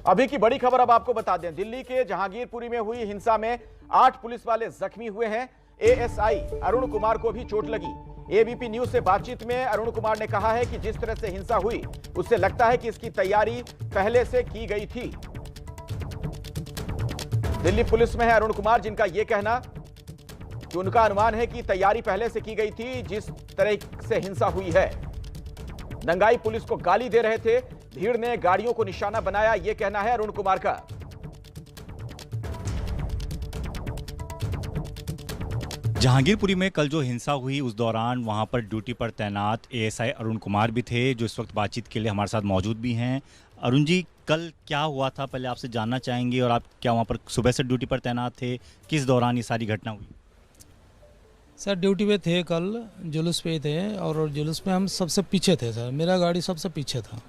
अभी की बड़ी खबर अब आपको बता दें, दिल्ली के जहांगीरपुरी में हुई हिंसा में 8 पुलिस वाले जख्मी हुए हैं। एएसआई अरुण कुमार को भी चोट लगी। एबीपी न्यूज से बातचीत में अरुण कुमार ने कहा है कि जिस तरह से हिंसा हुई उससे लगता है कि इसकी तैयारी पहले से की गई थी। दिल्ली पुलिस में है अरुण कुमार, जिनका यह कहना कि उनका अनुमान है कि तैयारी पहले से की गई थी। जिस तरह से हिंसा हुई है, दंगाई पुलिस को गाली दे रहे थे, भीड़ ने गाड़ियों को निशाना बनाया, यह कहना है अरुण कुमार का। जहांगीरपुरी में कल जो हिंसा हुई उस दौरान वहां पर ड्यूटी पर तैनात एएसआई अरुण कुमार भी थे, जो इस वक्त बातचीत के लिए हमारे साथ मौजूद भी हैं। अरुण जी, कल क्या हुआ था पहले आपसे जानना चाहेंगे, और आप क्या वहां पर सुबह से ड्यूटी पर तैनात थे? किस दौरान ये सारी घटना हुई? सर ड्यूटी पे थे, कल जुलूस पे थे और जुलूस में हम सबसे पीछे थे सर, मेरा गाड़ी सबसे पीछे था।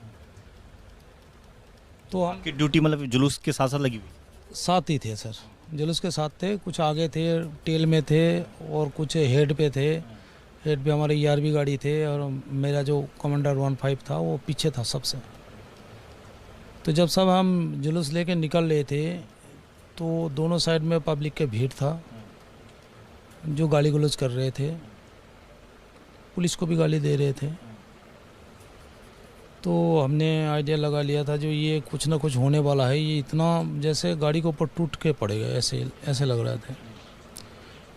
तो हम आपकी ड्यूटी मतलब जुलूस के साथ साथ लगी हुई? साथ ही थे सर, जुलूस के साथ थे। कुछ आगे थे, टेल में थे, और कुछ हेड पे थे। हेड पे हमारे ईआरबी गाड़ी थे और मेरा जो कमांडर 15 था वो पीछे था सबसे। तो जब सब हम जुलूस लेके निकल रहे थे तो दोनों साइड में पब्लिक के भीड़ था जो गाली गलौज कर रहे थे, पुलिस को भी गाली दे रहे थे। तो हमने आइडिया लगा लिया था जो ये कुछ ना कुछ होने वाला है, ये इतना जैसे गाड़ी के ऊपर टूट के पड़ेगा, ऐसे लग रहा था।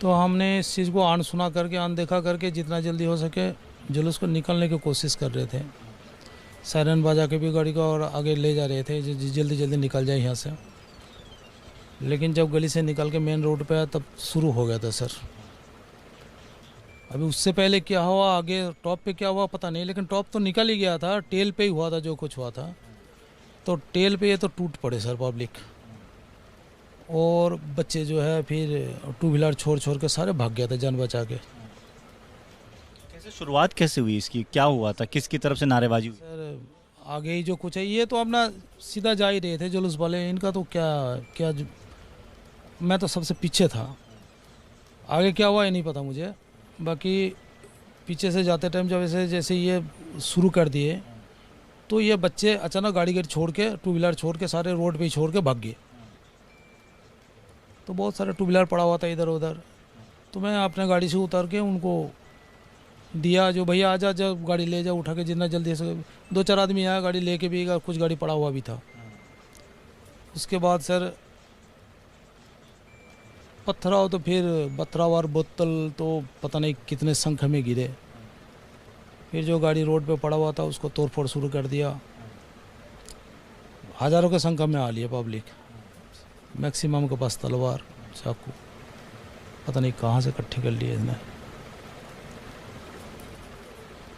तो हमने इस चीज़ को अनसुना करके, अनदेखा करके जितना जल्दी हो सके जुलूस को निकलने की कोशिश कर रहे थे। सायरन बजा के भी गाड़ी को और आगे ले जा रहे थे, जल्दी जल्दी निकल जाए यहाँ से। लेकिन जब गली से निकल के मेन रोड पे आया तब शुरू हो गया था सर। अभी उससे पहले क्या हुआ, आगे टॉप पे क्या हुआ पता नहीं, लेकिन टॉप तो निकल ही गया था, टेल पे ही हुआ था जो कुछ हुआ था। तो टेल पे ये तो टूट पड़े सर पब्लिक, और बच्चे जो है फिर टू व्हीलर छोड़ छोड़ के सारे भाग गया था जान बचा के। कैसे शुरुआत कैसे हुई इसकी, क्या हुआ था, किसकी तरफ से नारेबाजी हुई? सर आगे ही जो कुछ है, ये तो अपना सीधा जा ही रहे थे जुलूस वाले, इनका तो क्या मैं तो सबसे पीछे था। आगे क्या हुआ ये नहीं पता मुझे, बाकी पीछे से जाते टाइम जब जैसे ये शुरू कर दिए तो ये बच्चे अचानक गाड़ी छोड़ के, टू व्हीलर छोड़ के सारे रोड पे ही छोड़ के भाग गए। तो बहुत सारे टू व्हीलर पड़ा हुआ था इधर उधर, तो मैं अपने गाड़ी से उतर के उनको दिया, जो भैया आ जा, जब गाड़ी ले जाओ उठा के जितना जल्दी से। 2-4 आदमी आया गाड़ी लेके भी, कुछ गाड़ी पड़ा हुआ भी था। उसके बाद सर पत्थराव, तो फिर पत्थरावार बोतल तो पता नहीं कितने संख्या में गिरे। फिर जो गाड़ी रोड पे पड़ा हुआ था उसको तोड़फोड़ शुरू कर दिया। हज़ारों के संख्या में आ लिया पब्लिक, मैक्सिमम के पास तलवार चाकू पता नहीं कहाँ से इकट्ठे कर लिए इसने।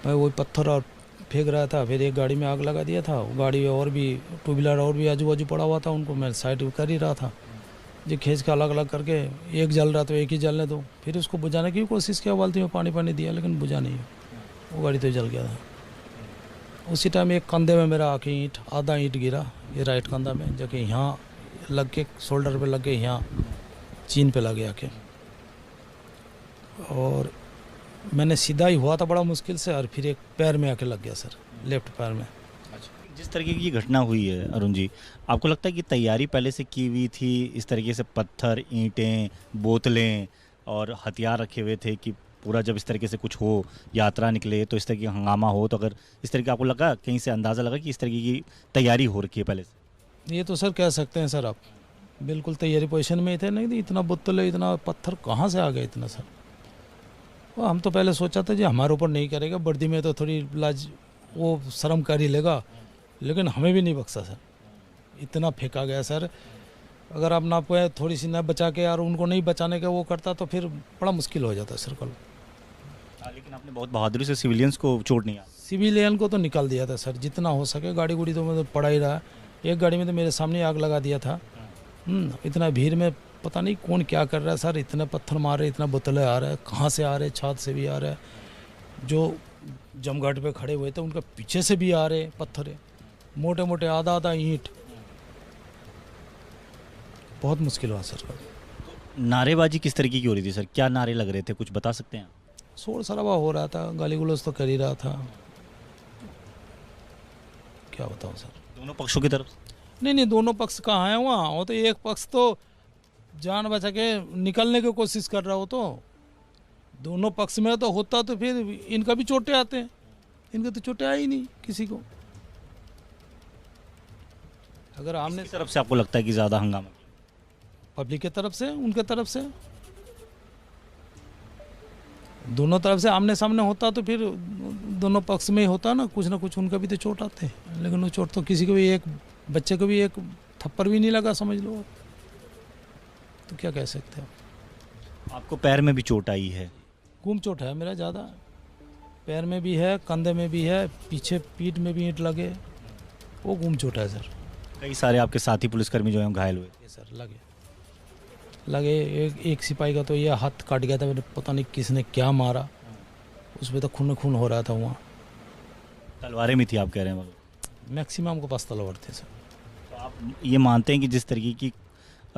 मैं वही पत्थर और फेंक रहा था, फिर एक गाड़ी में आग लगा दिया था। गाड़ी और भी टू व्हीलर और भी आजू बाजू पड़ा हुआ था, उनको मैं साइड कर ही रहा था। जो खींच के अलग अलग करके, एक जल रहा तो एक ही जलने दो, फिर उसको बुझाने की कोशिश किया, बाल्टी में पानी दिया, लेकिन बुझा नहीं, वो गाड़ी तो जल गया था। उसी टाइम एक कंधे में मेरा आके ईंट, आधा ईंट गिरा, ये राइट कंधा में, जाके यहाँ लग के, शोल्डर पे लग के, यहाँ चीन पे लग गया के, और मैंने सीधा ही हुआ था बड़ा मुश्किल से, और फिर एक पैर में आके लग गया सर, लेफ्ट पैर में। जिस तरीके की घटना हुई है अरुण जी, आपको लगता है कि तैयारी पहले से की हुई थी? इस तरीके से पत्थर, ईंटें, बोतलें और हथियार रखे हुए थे कि पूरा जब इस तरीके से कुछ हो, यात्रा निकले तो इस तरह की हंगामा हो, तो अगर इस तरीके आपको लगा, कहीं से अंदाज़ा लगा कि इस तरीके की तैयारी हो रखी है पहले से? ये तो सर कह सकते हैं सर, आप बिल्कुल तैयारी पोजीशन में ही थे। नहीं इतना बोतल, इतना पत्थर कहाँ से आ गए इतना सर? वो हम तो पहले सोचा था जी हमारे ऊपर नहीं करेगा, वर्दी में तो थोड़ी लाज वो शर्म कर ही लेगा, लेकिन हमें भी नहीं बख्शा सर, इतना फेंका गया सर। अगर अपना आपको थोड़ी सी न बचा के और उनको नहीं बचाने का वो करता तो फिर बड़ा मुश्किल हो जाता सर कल। लेकिन आपने बहुत बहादुरी से सिविलियंस को चोट नहीं आई? सिविलियन को तो निकाल दिया था सर जितना हो सके। गाड़ी गुड़ी तो मतलब पड़ा ही रहा, एक गाड़ी में तो मेरे सामने आग लगा दिया था। इतना भीड़ में पता नहीं कौन क्या कर रहा है सर, इतने पत्थर मार रहे, इतना बोतलें आ रहा है, कहाँ से आ रहे, छात से भी आ रहा है, जो जमघाट पे खड़े हुए थे उनके पीछे से भी आ रहे पत्थर, मोटे मोटे, आधा ईंट। बहुत मुश्किल हुआ सर। नारेबाजी किस तरीके की हो रही थी सर? क्या नारे लग रहे थे, कुछ बता सकते हैं? शोर शराबा हो रहा था, गाली गलौज तो कर ही रहा था, क्या बताऊँ सर। दोनों पक्षों की तरफ? नहीं, दोनों पक्ष कहाँ हैं वहाँ, वो तो एक पक्ष तो जान बचा के निकलने की कोशिश कर रहा हो, तो दोनों पक्ष में तो होता तो फिर इनका भी चोटें आते हैं, इनके तो चोटें आई नहीं किसी को। अगर आमने किस तरफ से आपको लगता है कि ज़्यादा हंगामा? पब्लिक की तरफ से, उनके तरफ से, दोनों तरफ से आमने सामने होता तो फिर दोनों पक्ष में ही होता ना कुछ उनका भी तो चोट आते हैं, लेकिन वो चोट तो किसी को भी, एक बच्चे को भी एक थप्पड़ भी नहीं लगा समझ लो, तो क्या कह सकते हो। आपको पैर में भी चोट आई है? घूम चोट है मेरा ज़्यादा, पैर में भी है, कंधे में भी है, पीछे पीठ में भी ईंट लगे, वो घूम चोट है सर। कई सारे आपके साथी पुलिसकर्मी जो हैं घायल हुए? ये सर लगे एक सिपाही का तो ये हाथ काट गया था, मैंने पता नहीं किसने क्या मारा, उसमें तो खून हो रहा था वहाँ। तलवारें भी थी आप कह रहे हैं? मैक्सिमम के पास तलवार थे सर। तो आप ये मानते हैं कि जिस तरीके की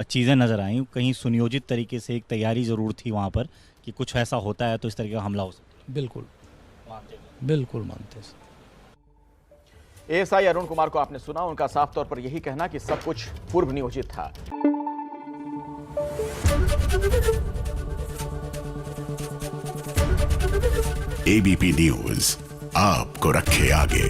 चीज़ें नज़र आई, कहीं सुनियोजित तरीके से एक तैयारी ज़रूर थी वहाँ पर कि कुछ ऐसा होता है तो इस तरीके का हमला हो सकता है? बिल्कुल मानते हैं। एएसआई अरुण कुमार को आपने सुना, उनका साफ तौर पर यही कहना कि सब कुछ पूर्व नियोजित था। एबीपी न्यूज आपको रखे आगे।